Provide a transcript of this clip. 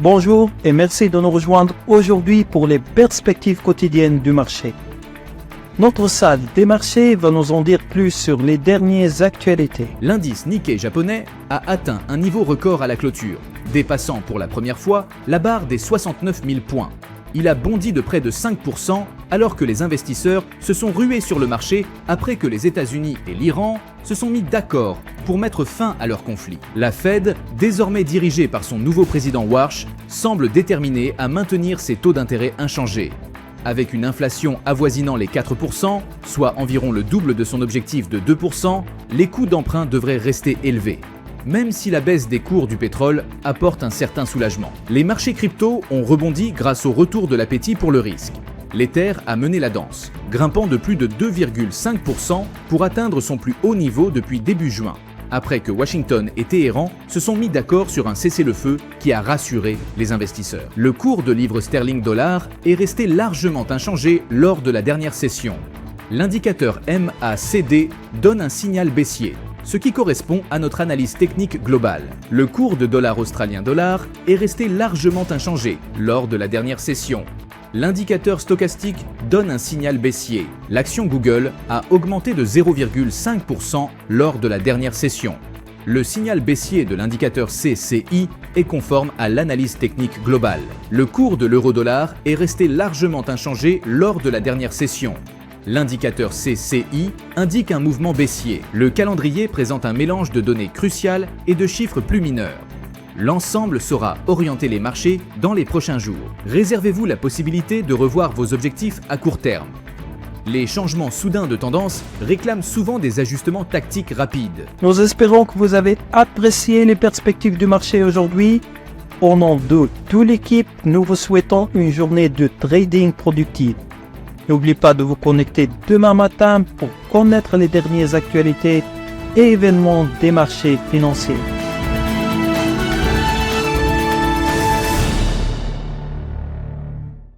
Bonjour et merci de nous rejoindre aujourd'hui pour les perspectives quotidiennes du marché. Notre salle des marchés va nous en dire plus sur les dernières actualités. L'indice Nikkei japonais a atteint un niveau record à la clôture, dépassant pour la première fois la barre des 69 000 points. Il a bondi de près de 5% alors que les investisseurs se sont rués sur le marché après que les États-Unis et l'Iran se sont mis d'accord pour mettre fin à leur conflit. La Fed, désormais dirigée par son nouveau président Warsh, semble déterminée à maintenir ses taux d'intérêt inchangés. Avec une inflation avoisinant les 4%, soit environ le double de son objectif de 2%, les coûts d'emprunt devraient rester élevés. Même si la baisse des cours du pétrole apporte un certain soulagement. Les marchés crypto ont rebondi grâce au retour de l'appétit pour le risque. L'Ether a mené la danse, grimpant de plus de 2,5% pour atteindre son plus haut niveau depuis début juin, après que Washington et Téhéran se sont mis d'accord sur un cessez-le-feu qui a rassuré les investisseurs. Le cours de livre sterling-dollar est resté largement inchangé lors de la dernière session. L'indicateur MACD donne un signal baissier, ce qui correspond à notre analyse technique globale. Le cours de dollar australien-dollar est resté largement inchangé lors de la dernière session. L'indicateur stochastique donne un signal baissier. L'action Google a augmenté de 0,5% lors de la dernière session. Le signal baissier de l'indicateur CCI est conforme à l'analyse technique globale. Le cours de l'euro-dollar est resté largement inchangé lors de la dernière session. L'indicateur CCI indique un mouvement baissier. Le calendrier présente un mélange de données cruciales et de chiffres plus mineurs. L'ensemble saura orienter les marchés dans les prochains jours. Réservez-vous la possibilité de revoir vos objectifs à court terme. Les changements soudains de tendance réclament souvent des ajustements tactiques rapides. Nous espérons que vous avez apprécié les perspectives du marché aujourd'hui. Au nom de toute l'équipe, nous vous souhaitons une journée de trading productive. N'oubliez pas de vous connecter demain matin pour connaître les dernières actualités et événements des marchés financiers.